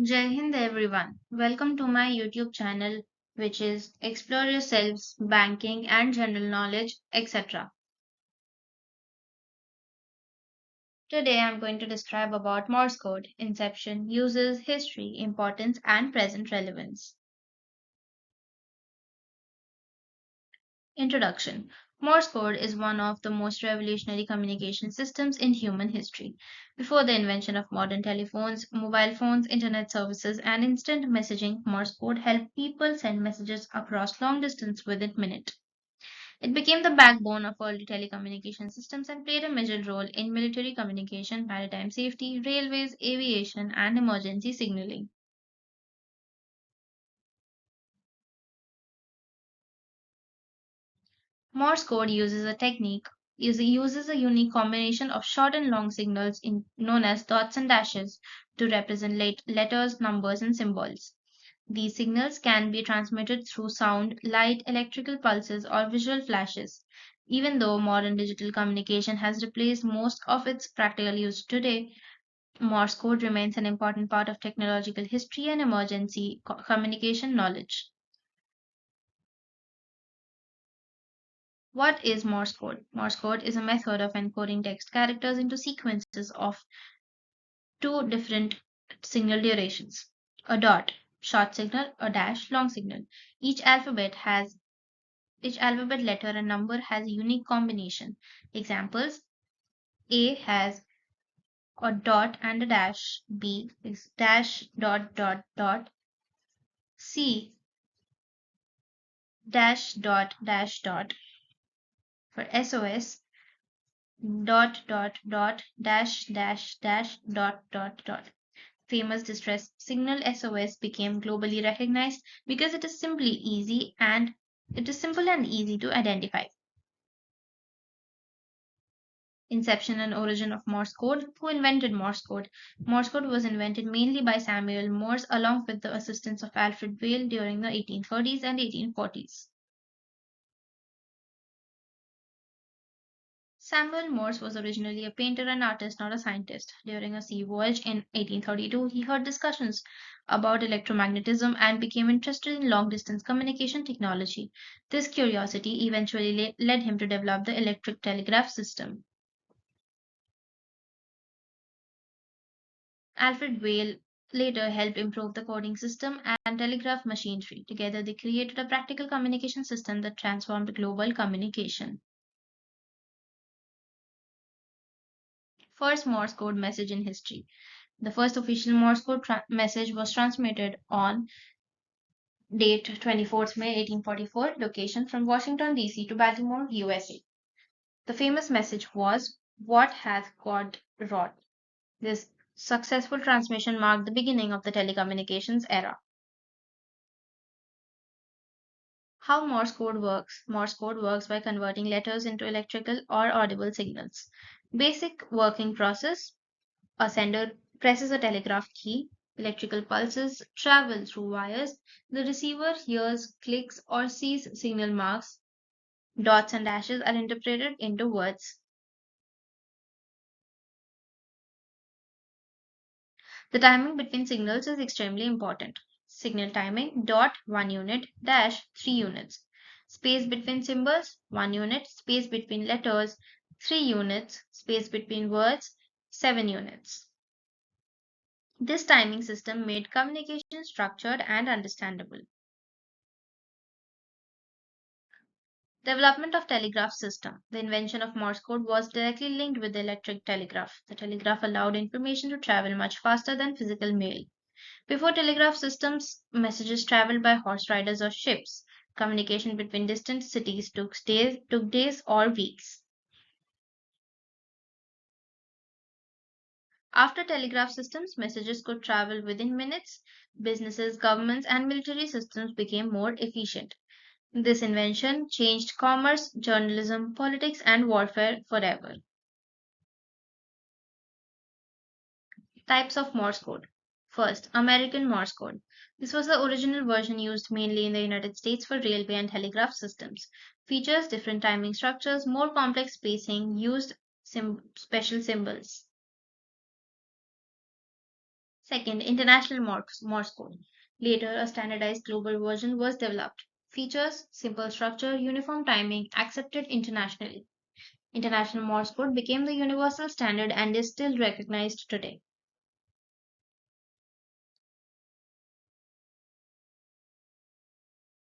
Jai Hind everyone. Welcome to my YouTube channel, which is Explore Yourselves, Banking and General Knowledge, etc. Today I'm going to describe about Morse code, inception, uses, history, importance and present relevance. Introduction. Morse code is one of the most revolutionary communication systems in human history. Before the invention of modern telephones, mobile phones, internet services, and instant messaging, Morse code helped people send messages across long distance within minutes. It became the backbone of early telecommunication systems and played a major role in military communication, maritime safety, railways, aviation, and emergency signaling. Morse code uses a unique combination of short and long signals known as dots and dashes to represent letters, numbers, and symbols. These signals can be transmitted through sound, light, electrical pulses, or visual flashes. Even though modern digital communication has replaced most of its practical use today, Morse code remains an important part of technological history and emergency communication knowledge. What is Morse code? Morse code is a method of encoding text characters into sequences of two different signal durations. A dot, short signal, a dash, long signal. Each alphabet letter and number has a unique combination. Examples: A has a dot and a dash, B is dash dot dot dot, C dash dot dash dot. For SOS, dot dot dot dash dash dash dot dot dot. Famous distress signal SOS became globally recognized because it is simple and easy to identify. Inception and origin of Morse code. Who invented Morse code? Morse code was invented mainly by Samuel Morse along with the assistance of Alfred Vail during the 1830s and 1840s. Samuel Morse was originally a painter and artist, not a scientist. During a sea voyage in 1832, he heard discussions about electromagnetism and became interested in long distance communication technology. This curiosity eventually led him to develop the electric telegraph system. Alfred Vail later helped improve the coding system and telegraph machinery. Together, they created a practical communication system that transformed global communication. First Morse code message in history. The first official Morse code message was transmitted on date 24th May 1844, location from Washington, D.C. to Baltimore, USA. The famous message was, "What hath God wrought?" This successful transmission marked the beginning of the telecommunications era. How Morse code works. Morse code works by converting letters into electrical or audible signals. Basic working process: a sender presses a telegraph key, electrical pulses travel through wires, the receiver hears clicks or sees signal marks, dots and dashes are interpreted into words. The timing between signals is extremely important. Signal timing: dot 1 unit, dash 3 units. Space between symbols: 1 unit. Space between letters: 3 units. Space between words: 7 units. This timing system made communication structured and understandable. Development of telegraph system. The invention of Morse code was directly linked with the electric telegraph. The telegraph allowed information to travel much faster than physical mail. Before telegraph systems, messages traveled by horse riders or ships. Communication between distant cities took days or weeks. After telegraph systems, messages could travel within minutes. Businesses, governments, and military systems became more efficient. This invention changed commerce, journalism, politics, and warfare forever. Types of Morse code. First, American Morse code. This was the original version used mainly in the United States for railway and telegraph systems. Features different timing structures, more complex spacing, used special symbols. Second, International Morse Code. Later, a standardized global version was developed. Features, simple structure, uniform timing, accepted internationally. International Morse Code became the universal standard and is still recognized today.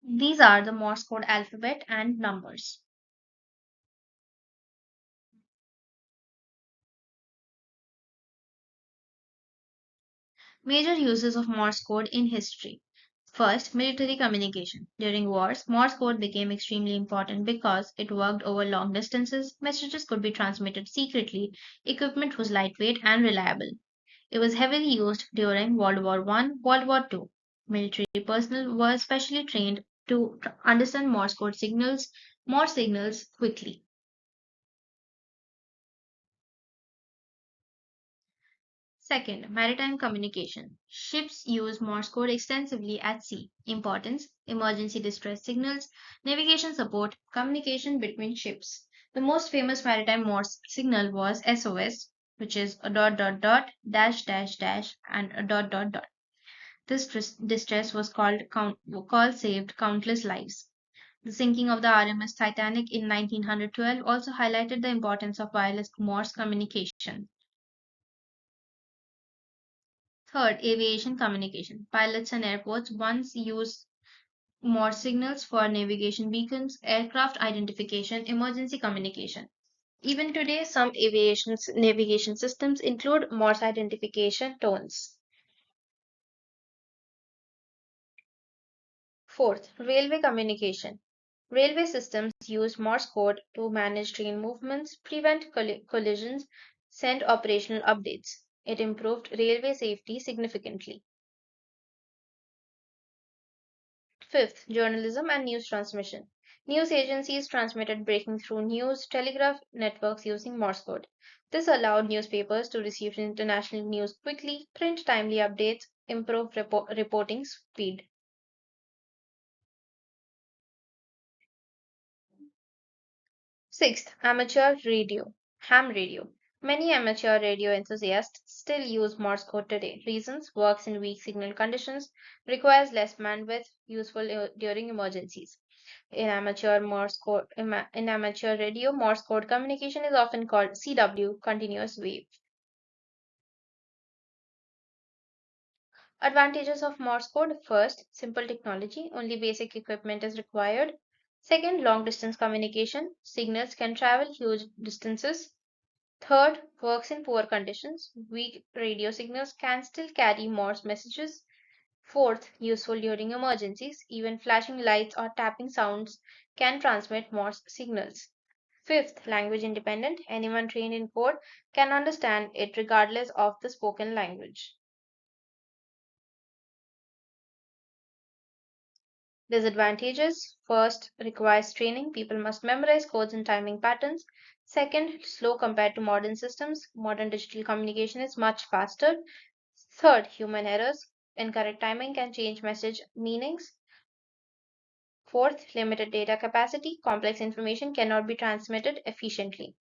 These are the Morse code alphabet and numbers. Major uses of Morse code in history. First, military communication. During wars, Morse code became extremely important because it worked over long distances, messages could be transmitted secretly, equipment was lightweight and reliable. It was heavily used during World War I, World War II. Military personnel were specially trained to understand Morse signals quickly. Second, maritime communication. Ships use Morse code extensively at sea. Importance, emergency distress signals, navigation support, communication between ships. The most famous maritime Morse signal was SOS, which is a dot dot dot dash dash dash and a dot dot dot. This distress was call saved countless lives. The sinking of the RMS Titanic in 1912 also highlighted the importance of wireless Morse communication. Third, aviation communication. Pilots and airports once used Morse signals for navigation beacons, aircraft identification, emergency communication. Even today, some aviation navigation systems include Morse identification tones. Fourth, railway communication. Railway systems use Morse code to manage train movements, prevent collisions, send operational updates. It improved railway safety significantly. Fifth, journalism and news transmission. News agencies transmitted breaking through news, telegraph networks using Morse code. This allowed newspapers to receive international news quickly, print timely updates, improve reporting speed. Sixth, amateur radio. Ham radio. Many amateur radio enthusiasts still use Morse code today. Reasons: works in weak signal conditions, requires less bandwidth, useful during emergencies. In amateur radio, Morse code communication is often called CW, continuous wave. Advantages of Morse code: first, simple technology, only basic equipment is required. Second, long distance communication, signals can travel huge distances. Third, works in poor conditions, weak radio signals can still carry Morse messages. Fourth, useful during emergencies, even flashing lights or tapping sounds can transmit Morse signals. Fifth, language independent, anyone trained in code can understand it regardless of the spoken language. Disadvantages: first, requires training, people must memorize codes and timing patterns. Second, slow compared to modern systems, modern digital communication is much faster. Third, human errors, incorrect timing can change message meanings. Fourth, limited data capacity, complex information cannot be transmitted efficiently.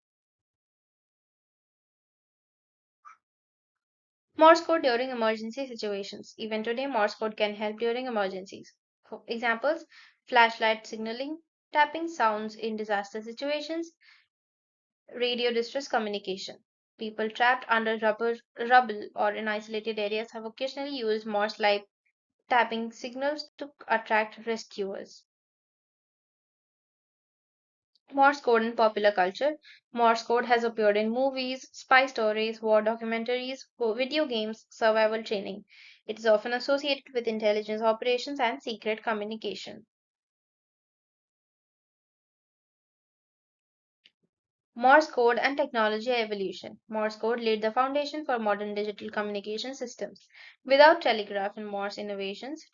Morse code during emergency situations. Even today, Morse code can help during emergencies. For examples: flashlight signaling, tapping sounds in disaster situations, radio distress communication. People trapped under rubble or in isolated areas have occasionally used Morse like tapping signals to attract rescuers. Morse code in popular culture. Morse code has appeared in movies, spy stories, war documentaries, video games, survival training. It is often associated with intelligence operations and secret communication. Morse code and technology evolution. Morse code laid the foundation for modern digital communication systems. Without telegraph and Morse innovations,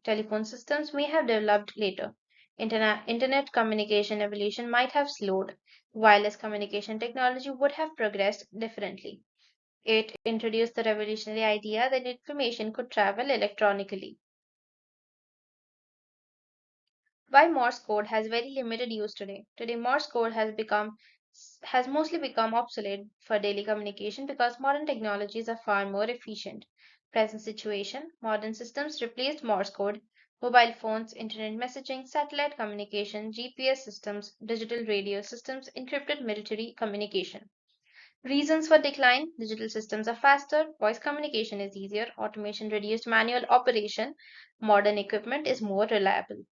telephone systems may have developed later. Internet communication evolution might have slowed. Wireless communication technology would have progressed differently. It introduced the revolutionary idea that information could travel electronically. Why Morse code has very limited use today. Today, Morse code has become has mostly become obsolete for daily communication because modern technologies are far more efficient. Present situation: modern systems replaced Morse code, mobile phones, internet messaging, satellite communication, GPS systems, digital radio systems, encrypted military communication. Reasons for decline: digital systems are faster, voice communication is easier, automation reduced manual operation, modern equipment is more reliable.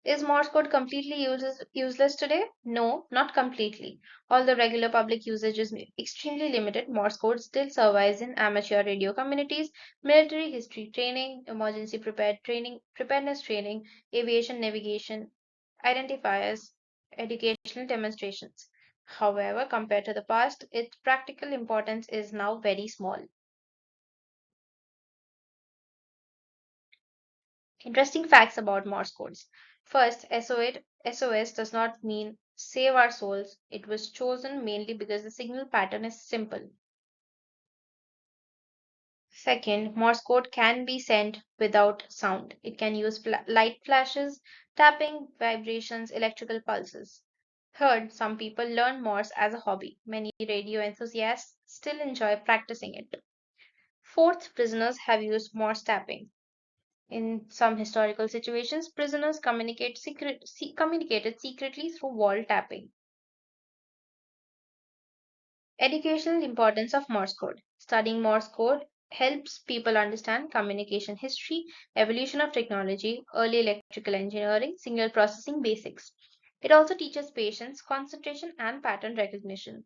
Is Morse code completely useless today? No, not completely. Although regular public usage is extremely limited, Morse code still survives in amateur radio communities, military history training, emergency preparedness training, aviation navigation, identifiers, educational demonstrations. However, compared to the past, its practical importance is now very small. Interesting facts about Morse codes. First, SOS does not mean save our souls. It was chosen mainly because the signal pattern is simple. Second, Morse code can be sent without sound. It can use light flashes, tapping, vibrations, electrical pulses. Third, some people learn Morse as a hobby. Many radio enthusiasts still enjoy practicing it. Fourth, prisoners have used Morse tapping. In some historical situations, prisoners communicated secretly through wall tapping. Educational importance of Morse code. Studying Morse code helps people understand communication history, evolution of technology, early electrical engineering, signal processing basics. It also teaches patience, concentration, and pattern recognition.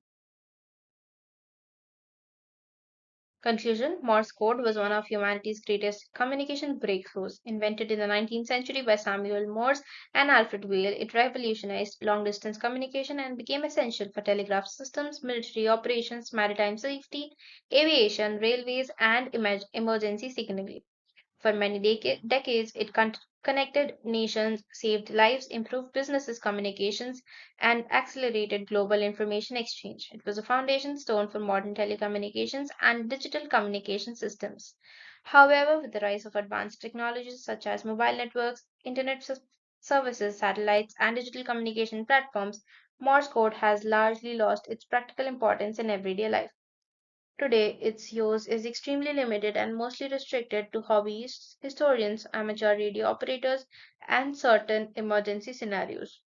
Conclusion: Morse code was one of humanity's greatest communication breakthroughs. Invented in the 19th century by Samuel Morse and Alfred Vail, it revolutionized long distance communication and became essential for telegraph systems, military operations, maritime safety, aviation, railways, and emergency signaling. For many decades, it connected nations, saved lives, improved businesses' communications, and accelerated global information exchange. It was a foundation stone for modern telecommunications and digital communication systems. However, with the rise of advanced technologies such as mobile networks, services, satellites, and digital communication platforms, Morse code has largely lost its practical importance in everyday life. Today, its use is extremely limited and mostly restricted to hobbyists, historians, amateur radio operators, and certain emergency scenarios.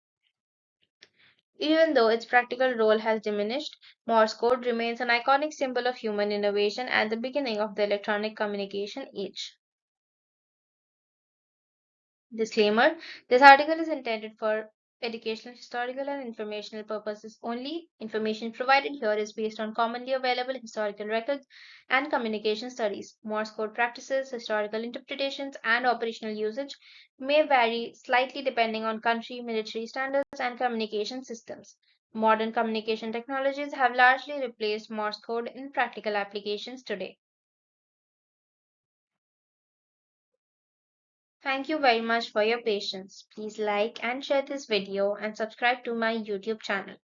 Even though its practical role has diminished, Morse code remains an iconic symbol of human innovation and the beginning of the electronic communication age. Disclaimer: this article is intended for educational, historical, and informational purposes only. Information provided here is based on commonly available historical records and communication studies. Morse code practices, historical interpretations, and operational usage may vary slightly depending on country, military standards, and communication systems. Modern communication technologies have largely replaced Morse code in practical applications today. Thank you very much for your patience. Please like and share this video and subscribe to my YouTube channel.